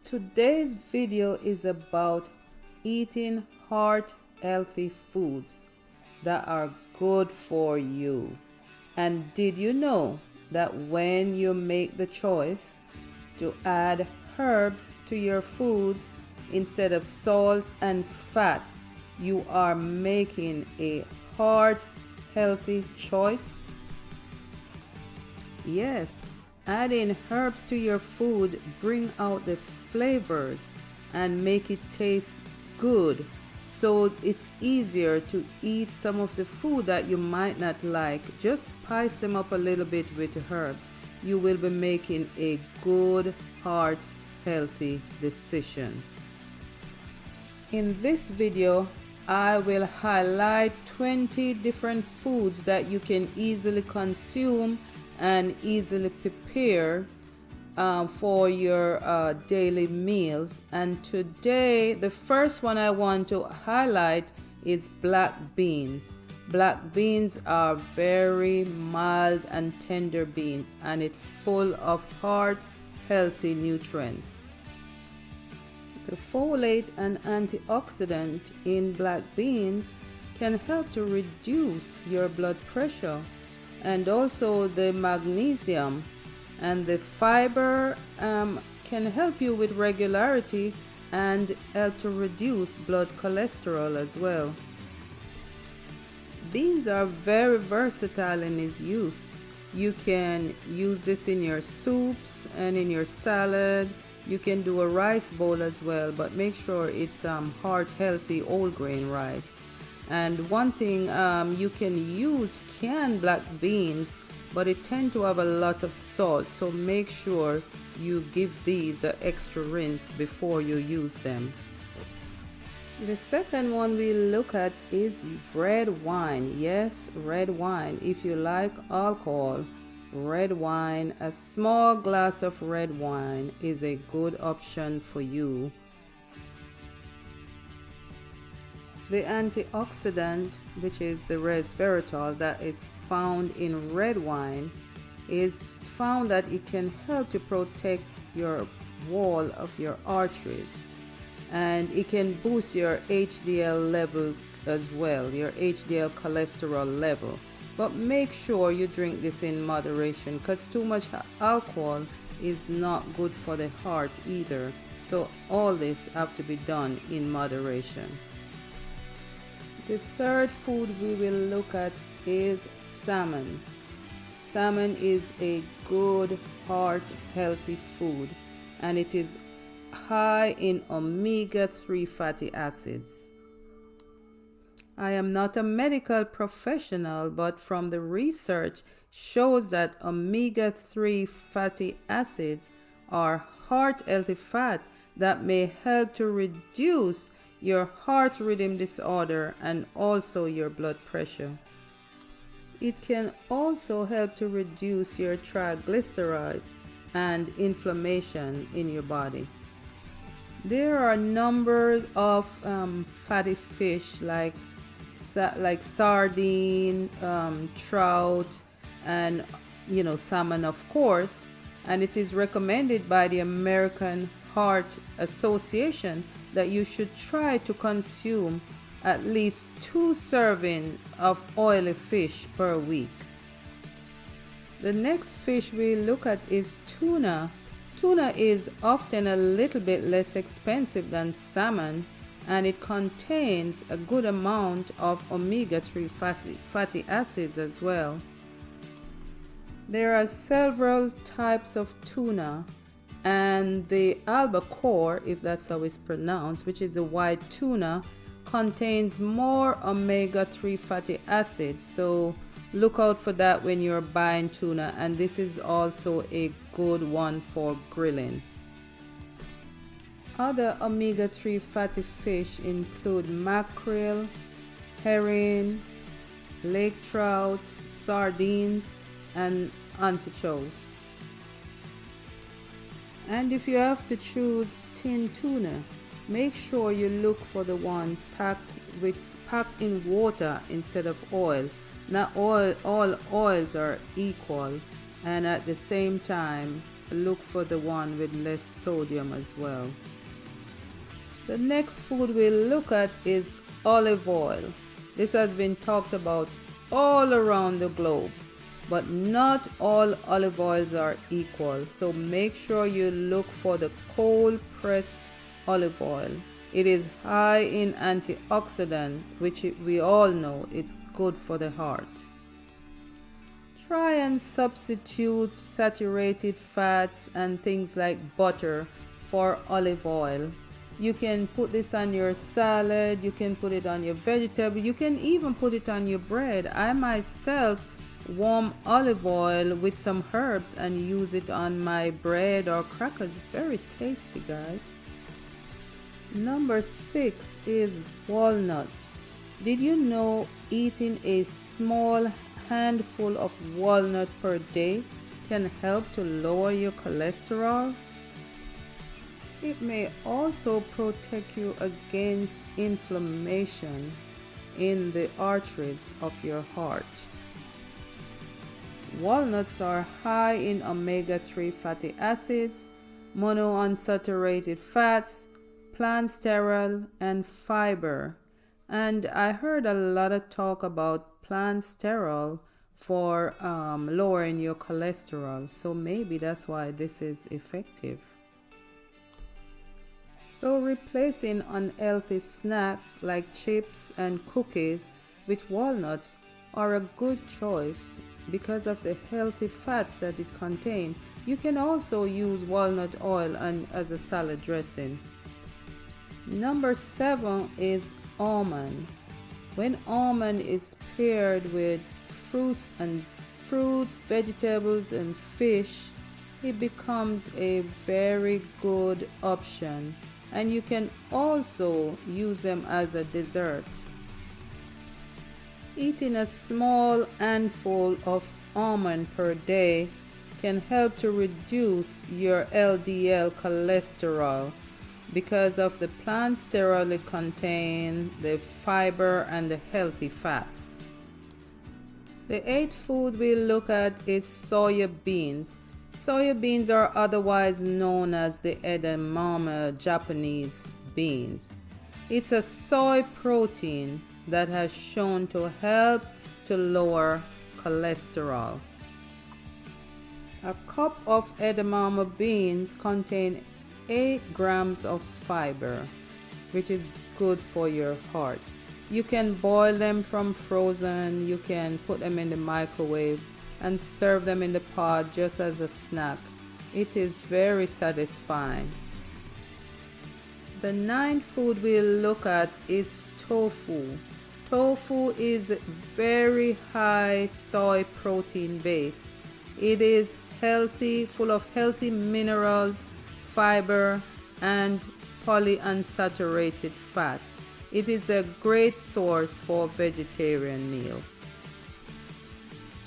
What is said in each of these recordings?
Today's video is about eating heart healthy foods that are good for you. And did you know that when you make the choice to add herbs to your foods instead of salt and fat, you are making a heart healthy choice? Yes, adding herbs to your food bring out the flavors and make it taste good. So it's easier to eat some of the food that you might not like. Just spice them up a little bit with the herbs. You will be making a good heart healthy decision. In this video, I will highlight 20 different foods that you can easily consume and easily prepare for your daily meals. And today the first one I want to highlight is black beans. Black beans are very mild and tender beans, and it's full of heart healthy nutrients. The folate and antioxidant in black beans can help to reduce your blood pressure, and also the magnesium and the fiber can help you with regularity and help to reduce blood cholesterol as well. Beans are very versatile in its use. You can use this in your soups and in your salad. You can do a rice bowl as well, but make sure it's heart healthy whole grain rice. And one thing, you can use canned black beans, but it tends to have a lot of salt, so make sure you give these an extra rinse before you use them. The second one we look at is red wine. Yes, red wine. If you like alcohol, red wine, a small glass of red wine is a good option for you. The antioxidant, which is the resveratrol that is found in red wine, is found that it can help to protect your wall of your arteries, and it can boost your HDL level as well, your HDL cholesterol level. But make sure you drink this in moderation, because too much alcohol is not good for the heart either. So all this have to be done in moderation. The third food we will look at is salmon. Salmon is a good heart healthy food, and it is high in omega-3 fatty acids. I am not a medical professional, but from the research shows that omega-3 fatty acids are heart healthy fat that may help to reduce your heart rhythm disorder and also your blood pressure. It can also help to reduce your triglyceride and inflammation in your body. There are numbers of fatty fish like sardine, trout, and salmon, of course, and it is recommended by the American Heart Association that you should try to consume at least 2 servings of oily fish per week. The next fish we look at is tuna. Tuna is often a little bit less expensive than salmon, and it contains a good amount of omega-3 fatty acids as well. There are several types of tuna, and the albacore, if that's how it's pronounced, which is a white tuna, contains more omega-3 fatty acids, so look out for that when you're buying tuna, and this is also a good one for grilling. Other omega-3 fatty fish include mackerel, herring, lake trout, sardines, and anchovies. And if you have to choose tin tuna, make sure you look for the one packed in water instead of oil. Not all oils are equal, and at the same time look for the one with less sodium as well. The next food we'll look at is olive oil. This has been talked about all around the globe, but not all olive oils are equal, so make sure you look for the cold pressed olive oil. It is high in antioxidant, which we all know it's good for the heart. Try and substitute saturated fats and things like butter for olive oil. You can put this on your salad, you can put it on your vegetable, you can even put it on your bread. I myself warm olive oil with some herbs and use it on my bread or crackers. It's very tasty, guys. Number 6 is walnuts. Did you know eating a small handful of walnut per day can help to lower your cholesterol? It may also protect you against inflammation in the arteries of your heart. Walnuts are high in omega-3 fatty acids, monounsaturated fats, plant sterol, and fiber. And I heard a lot of talk about plant sterol for lowering your cholesterol, so maybe that's why this is effective. So replacing unhealthy snacks like chips and cookies with walnuts are a good choice because of the healthy fats that it contains. You can also use walnut oil as a salad dressing. Number 7 is almond. When almond is paired with fruits, vegetables, and fish, it becomes a very good option. And you can also use them as a dessert. Eating a small handful of almond per day can help to reduce your LDL cholesterol because of the plant sterol it contains, the fiber, and the healthy fats. The 8th food we'll look at is soya beans. Soya beans are otherwise known as the edamame Japanese beans. It's a soy protein that has shown to help to lower cholesterol. A cup of edamame beans contain 8 grams of fiber, which is good for your heart. You can boil them from frozen, you can put them in the microwave and serve them in the pot just as a snack. It is very satisfying. The 9th food we'll look at is tofu. Tofu is very high soy protein base. It is healthy, full of healthy minerals, fiber, and polyunsaturated fat. It is a great source for a vegetarian meal.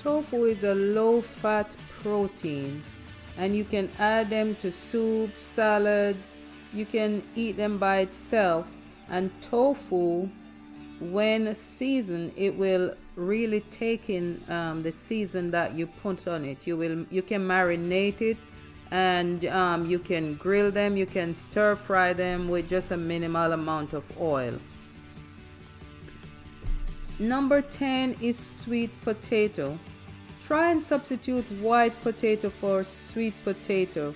Tofu is a low-fat protein, and you can add them to soups, salads. You can eat them by itself. And tofu, when seasoned, it will really take in the season that you put on it. You can marinate it, and you can grill them. You can stir fry them with just a minimal amount of oil. Number 10 is sweet potato. Try and substitute white potato for sweet potato.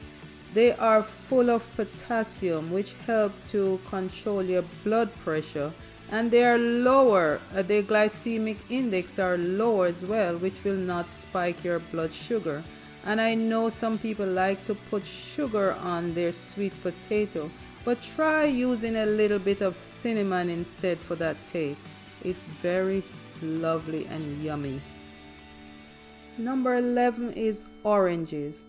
They are full of potassium, which help to control your blood pressure, and they are lower. The glycemic index are lower as well, which will not spike your blood sugar. And I know some people like to put sugar on their sweet potato, but try using a little bit of cinnamon instead for that taste. It's very lovely and yummy. Number 11 is oranges.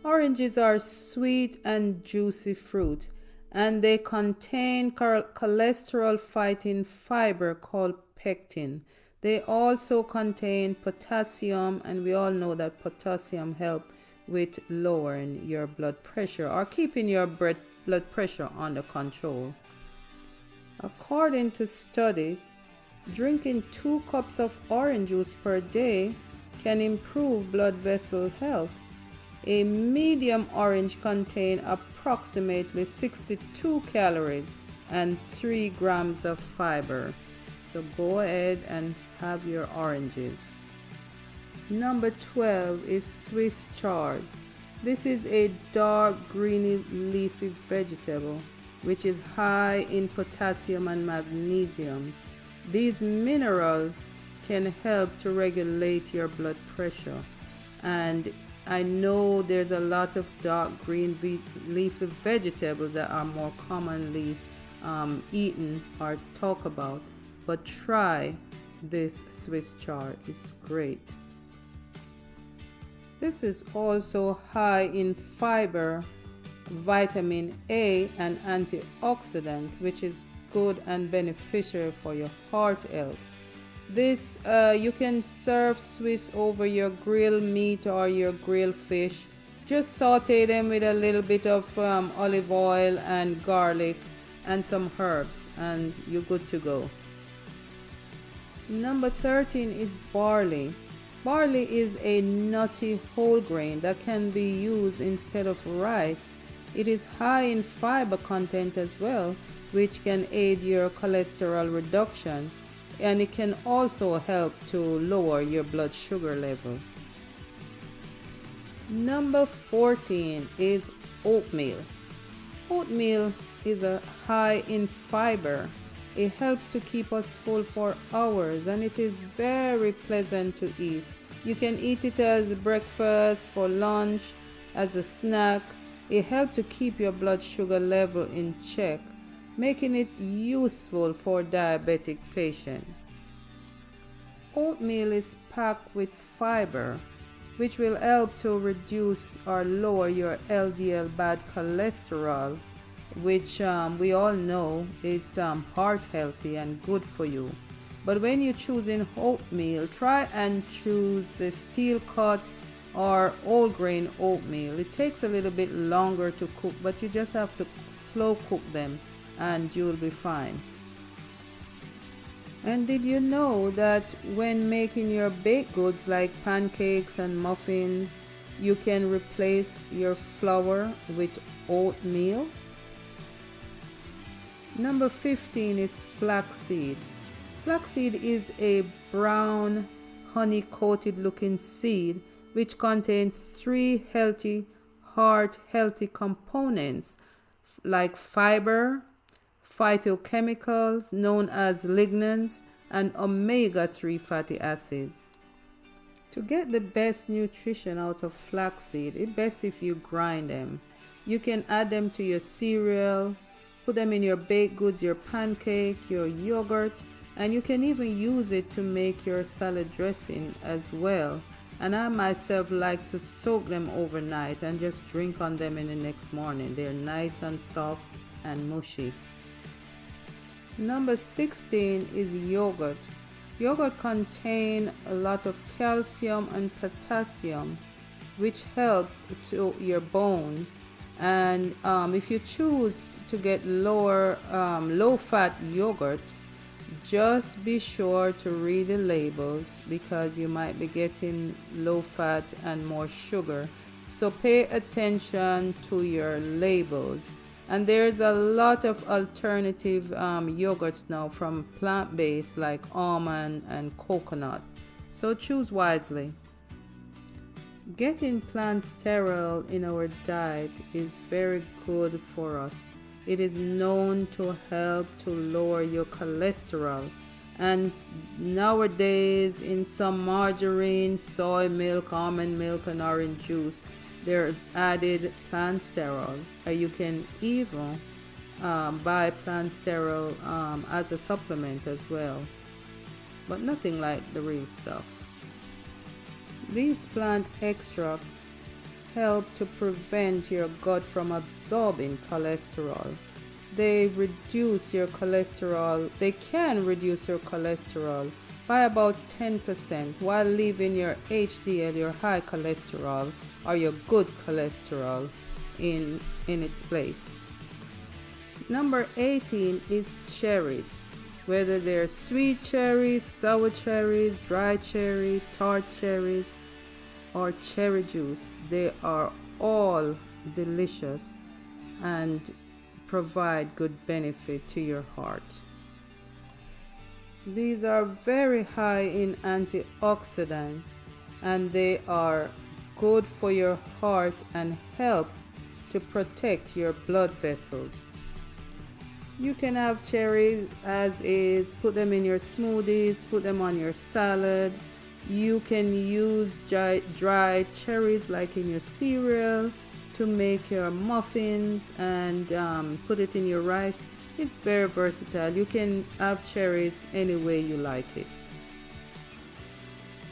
Oranges are sweet and juicy fruit, and they contain cholesterol-fighting fiber called pectin. They also contain potassium, and we all know that potassium helps with lowering your blood pressure or keeping your blood pressure under control. According to studies, drinking 2 cups of orange juice per day can improve blood vessel health. A medium orange contains approximately 62 calories and 3 grams of fiber. So go ahead and have your oranges. Number 12 is Swiss chard. This is a dark greeny leafy vegetable which is high in potassium and magnesium. These minerals can help to regulate your blood pressure. And I know there's a lot of dark green leafy vegetables that are more commonly eaten or talked about, but try this Swiss chard. It's great. This is also high in fiber, vitamin A, and antioxidant, which is good and beneficial for your heart health. This you can serve Swiss over your grilled meat or your grilled fish. Just saute them with a little bit of olive oil and garlic and some herbs, and you're good to go. Number 13 is barley. Barley is a nutty whole grain that can be used instead of rice. It is high in fiber content as well, which can aid your cholesterol reduction, and it can also help to lower your blood sugar level. Number 14 is oatmeal. Oatmeal is high in fiber. It helps to keep us full for hours, and it is very pleasant to eat. You can eat it as breakfast, for lunch, as a snack. It helps to keep your blood sugar level in check, making it useful for diabetic patients. Oatmeal is packed with fiber, which will help to reduce or lower your LDL bad cholesterol, which we all know is heart healthy and good for you. But when you're choosing oatmeal, try and choose the steel cut or whole grain oatmeal. It takes a little bit longer to cook, but you just have to slow cook them and you'll be fine. And did you know that when making your baked goods like pancakes and muffins, you can replace your flour with oatmeal? Number 15 is flaxseed. Flaxseed is a brown, honey-coated looking seed which contains 3 healthy, heart-healthy components like fiber, phytochemicals known as lignans, and omega-3 fatty acids. To get the best nutrition out of flaxseed, it's best if you grind them. You can add them to your cereal, put them in your baked goods, your pancake, your yogurt, and you can even use it to make your salad dressing as well. And I myself like to soak them overnight and just drink on them in the next morning. They're nice and soft and mushy. Number 16 is yogurt. Yogurt contains a lot of calcium and potassium, which help to your bones. And if you choose to get low-fat yogurt, just be sure to read the labels because you might be getting low fat and more sugar. So pay attention to your labels. And there's a lot of alternative yogurts now from plant-based like almond and coconut. So choose wisely. Getting plant sterol in our diet is very good for us. It is known to help to lower your cholesterol. And nowadays in some margarine, soy milk, almond milk, and orange juice, there's added plant sterol. You can even buy plant sterol as a supplement as well. But nothing like the real stuff. These plant extracts help to prevent your gut from absorbing cholesterol. They can reduce your cholesterol by about 10% while leaving your HDL, your high cholesterol, or your good cholesterol in its place. Number 18 is cherries. Whether they're sweet cherries, sour cherries, dry cherry, tart cherries, or cherry juice. They are all delicious and provide good benefit to your heart. These are very high in antioxidant, and they are good for your heart and help to protect your blood vessels. You can have cherries as is, put them in your smoothies, put them on your salad. You can use dry cherries like in your cereal to make your muffins and put it in your rice. It's very versatile. You can have cherries any way you like it.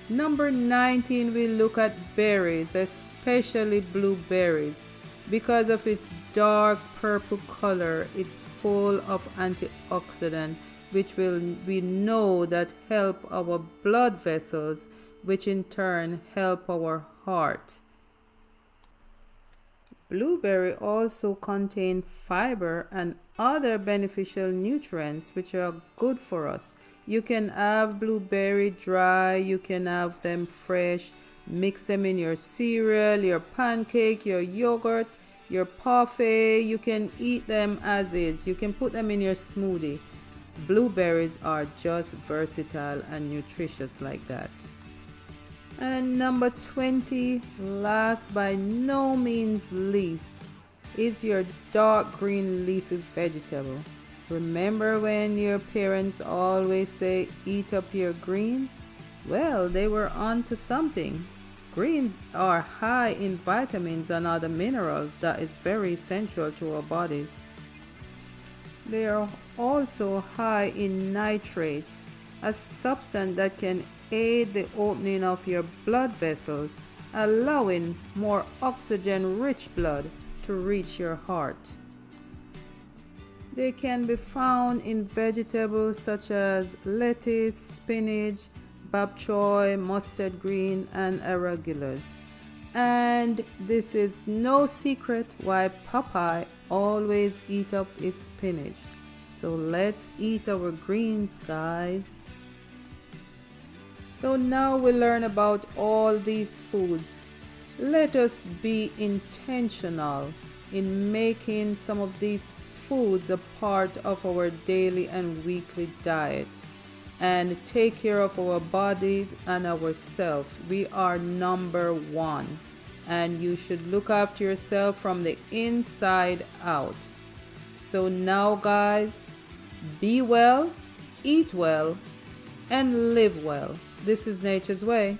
Number 19, we look at berries, especially blueberries. Because of its dark purple color, it's full of antioxidant, which we know that help our blood vessels, which in turn help our heart. Blueberry also contain fiber and other beneficial nutrients which are good for us. You can have blueberry dry, you can have them fresh, mix them in your cereal, your pancake, your yogurt, your parfait. You can eat them as is. You can put them in your smoothie. Blueberries are just versatile and nutritious like that. And number 20, last by no means least, is your dark green leafy vegetable. Remember when your parents always say, eat up your greens? Well, they were on to something. Greens are high in vitamins and other minerals that is very essential to our bodies. They are also high in nitrates, a substance that can aid the opening of your blood vessels, allowing more oxygen-rich blood to reach your heart. They can be found in vegetables such as lettuce, spinach, bok choy, mustard green, and arugulus. And this is no secret why Popeye always eat up its spinach. So let's eat our greens, guys. So now we learn about all these foods. Let us be intentional in making some of these foods a part of our daily and weekly diet, and take care of our bodies and ourselves. We are number one, and you should look after yourself from the inside out. So now, guys, be well, eat well, and live well. This is Nature's Way.